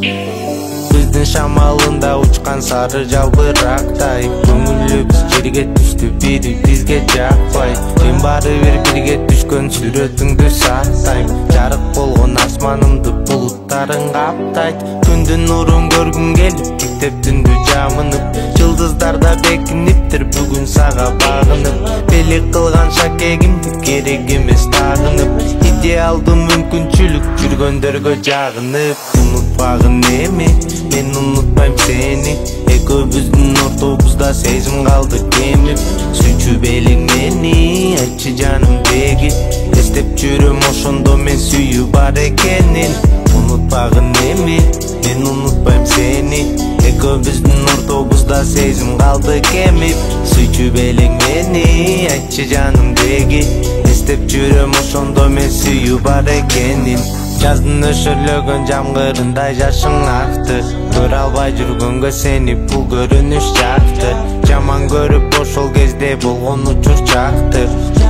Биздин шамалында учкан сары жалбырактай, көңүлүбүз жерге түштү, бири бизге жакпай. Мен баары бирге түшкөн сүрөтүңдү сактайм. Жарык болгон асманымды булуттарың каптайт. Күндүн нурун көргүм келип, мектептүндү жамынып, жылдыздарда бекиниптир бүгүн сага багынып. Белек кылган шакегимди керек эмес тагынып, идеалдуу мүмкүнчүлүк жүргөндөргө жагынып. Унутпагын эми, мен унутпайм сени. Экөөбүздүн ортобузда сезим калды кемип. Сүйчүп элең мени, айтчы жаным деги. Эстеп жүрөм ошондо мен сүйүү бар экенин. Унутпагын эми, мен унутпайм сени. Экөөбүздүн ортобузда сезим калды кемип. Сүйчүп элең мени, айтчы жаным деги. Эстеп жүрөм ошондо мен сүйүү бар экенин. Жаздын өшөрлөгөн жамгырындай жашың акты. Көрө албай жүргөнгө сени бул көрүнүш жакты. Жаман көрүп ошол кезде болгон учур чакты.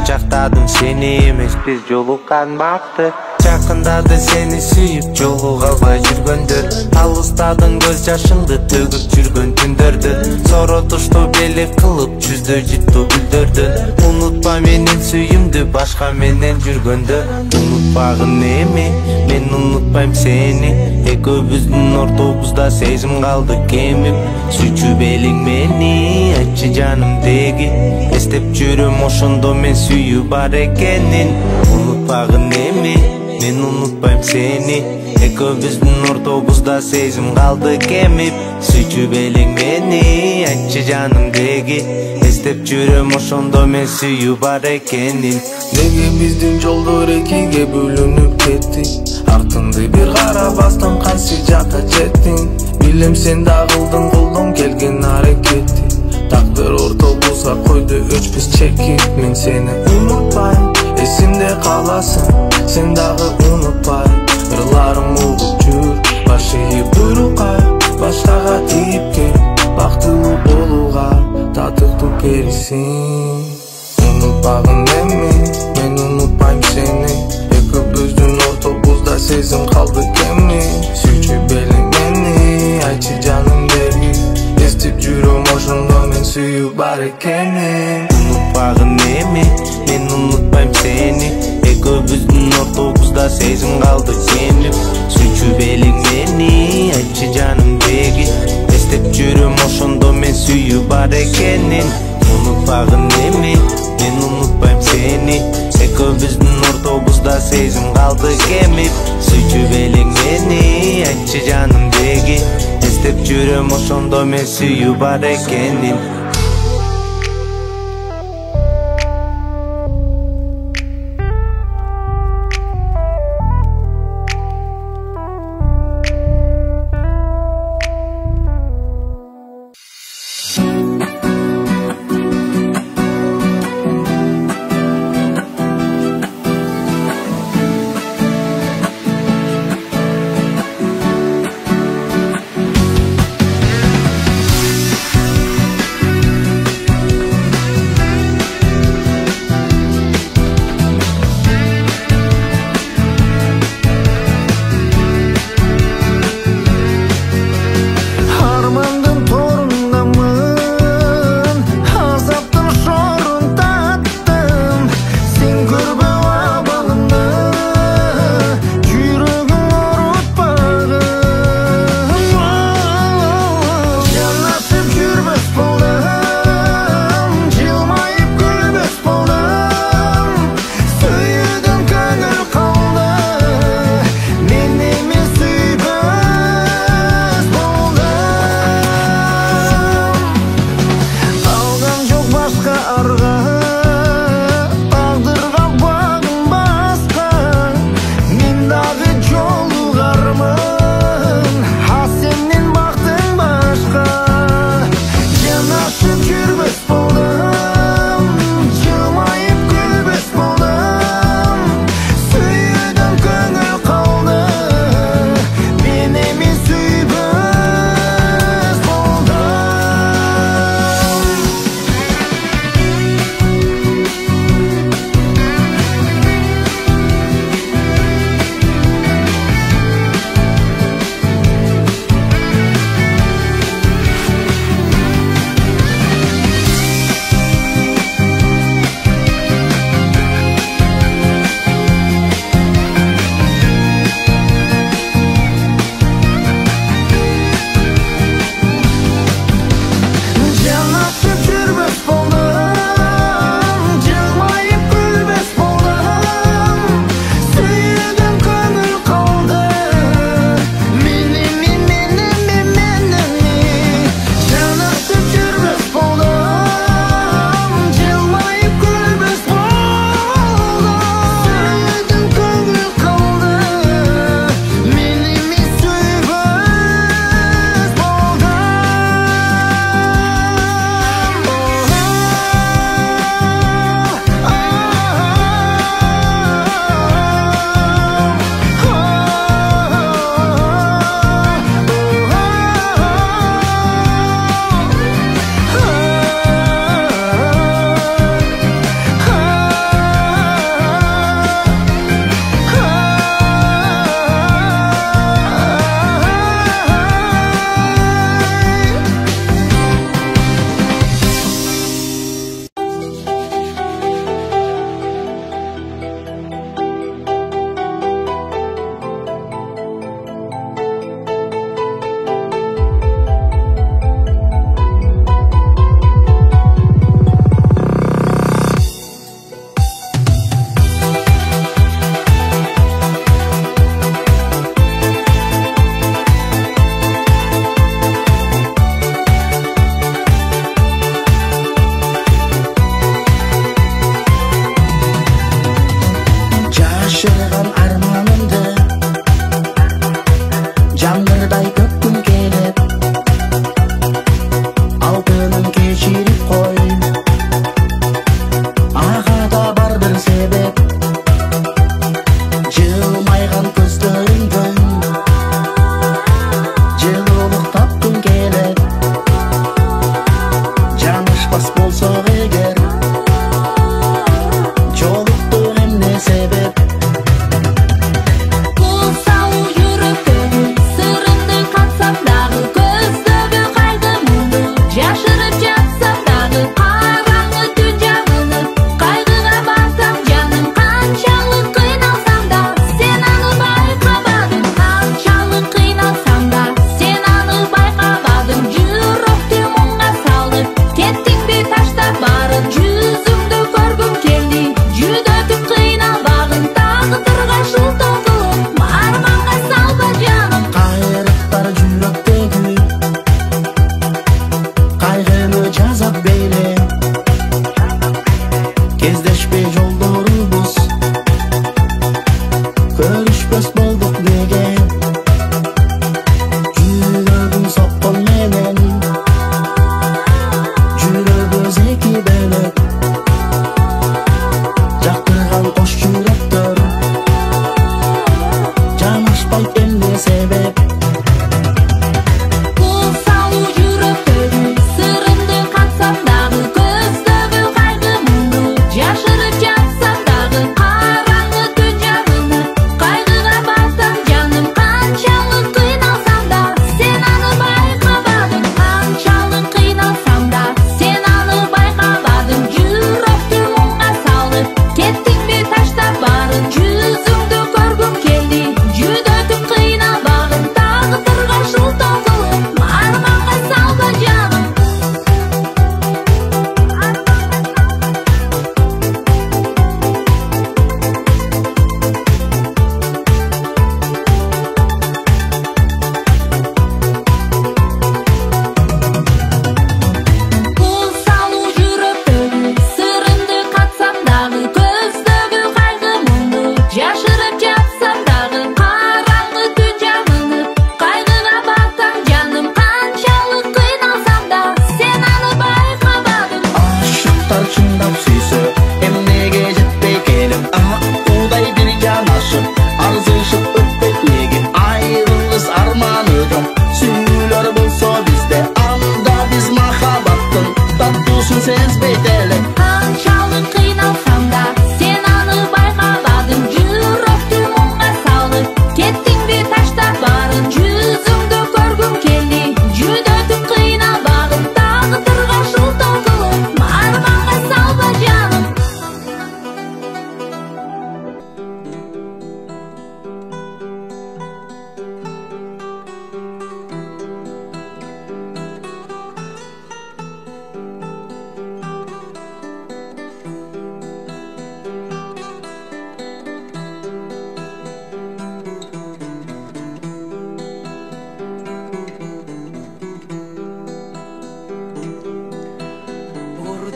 Чактадым сени эмес, биз жолукканбакты. Жакындады сени сүйүп жолуга албай жүргөндөр. Алыстадың көз жашыңды төгүп жүргөн түндөрдү. Соротушту белек кылып жүздө жыттуу гүлдөрдү. Унутпа менин сүйүмдү башка менен жүргөндө. Унутпагын эми, мен унутпайм сени. Экөөбүздүн ортобузда сезим калды кемип. Сүйчүп элең мени, айтчы жаным деги. Эстеп жүрөм ошондо мен сүйүү бар экенин. Унутпагын эми, мен унутпайм сени. Экөөбүздүн ортобузда сезим калды кемип. Сүйчүп элең мени, айтчы жаным деги. Эстеп жүрөм ошондо мен сүйүү бар экенин. Неге биздин жолдор экиге бөлүнүп кетти? Артыңды бир карабастан кайсы жакка жеттиң? Билем сен да кылдың колдон келген аракетти. Тагдыр ортобузга койду өчпөс чекип. Мен сени унутпайм, эсимде каласың. Сен дагы унутпай, ырларым угуп жүр. Баш ийип буйрукка, башкага тийип кел. Бактылуу болууга татыктуу перисиң. Унутпагын эми, мен унутпайм сени. Экөөбүздүн ортобузда сезим калды кеми. Сүйчүп элең мени, айтчы жаным деги. Эстеп жүрөм ошондо мен сүйүү бар экенин. Унутпагын эми, мен унутпайм сени. Экөөбүздүн ортобузда сезим калды кемип. Сүйчүп элең мени, айтчы жаным деги. Эстеп жүрөм ошондо мен сүйүү бар экенин. Унутпагын эми, мен унутпайм сени. Экөөбүздүн ортобузда сезим калды кемип. Сүйчүп элең мени, айтчы жаным деги. Эстеп жүрөм ошондо мен сүйүү бар экенин.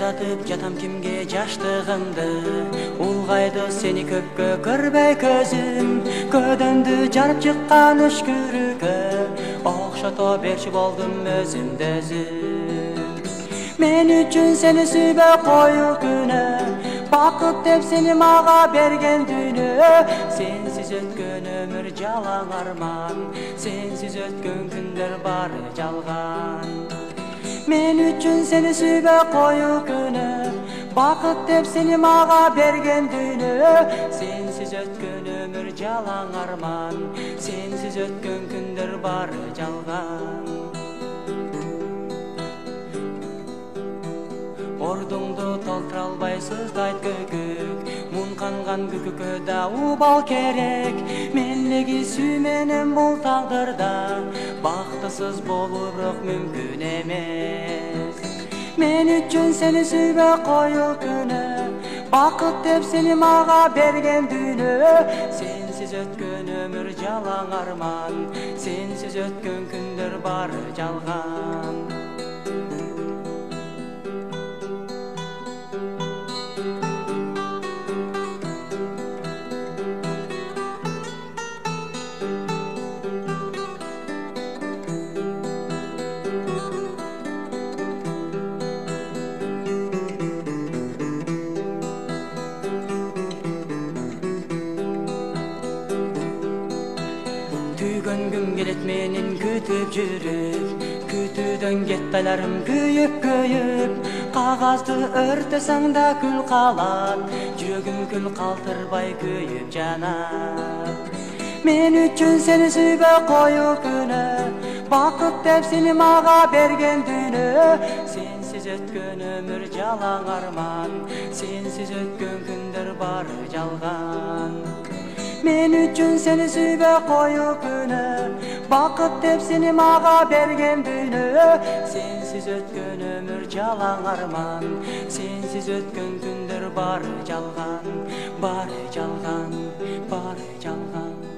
сатып жатам кимге жаштыгымды, улгайды сени көпкө көрбөй көзүм, көдөмдү жарып чыккан өшкүрүккө окшото берчи болдум өзүмдү өзүм. Мен үчүн сени сүйбөй коюу күнөө, бакыт деп сени мага берген дүйнө. Сенсиз өткөн өмүр жалаң арман, сенсиз өткөн күндөр бары жалган. Мен үчүн сени сүйбөй коюу күнөө, бакыт деп сени мага берген дүйнө. Сенсиз өткөн өмүр жалаң арман, сенсиз өткөн күндөр бары жалган. Ордуңду толтура албайсыз дайт көкөк, мун канган көкөккө да убал керек. Мендеги сүй менен бул тагдырда бактысыз болуу бирок мүмкүн эмес. Мен үчүн сени сүйбөй коюу күнөө, бакыт деп сени мага берген дүйнө. Сенсиз өткөн өмүр жалаң арман, сенсиз өткөн күндөр бары жалган. Tügöngüm gelet menin kütüp жүрүп, kütүүдөн кетти айларым күйүп, кагазды өртөсөң да күл калат, жүрөгүм күл калтырбай күйүп жанат. Мен үчүн сени сүйбөй коюу күнөө, бакыт деп сени мага берген дүйнө. Сенсиз өткөн өмүр жалаң арман, сенсиз өткөн күндөр бары жалган. Мен үчүн сени сүйбөй коюу күнөө, бакыт деп сени мага берген дүйнө. Сенсиз өткөн өмүр жалаң арман, сенсиз өткөн күндөр бары жалган, бары жалган, бары жалган.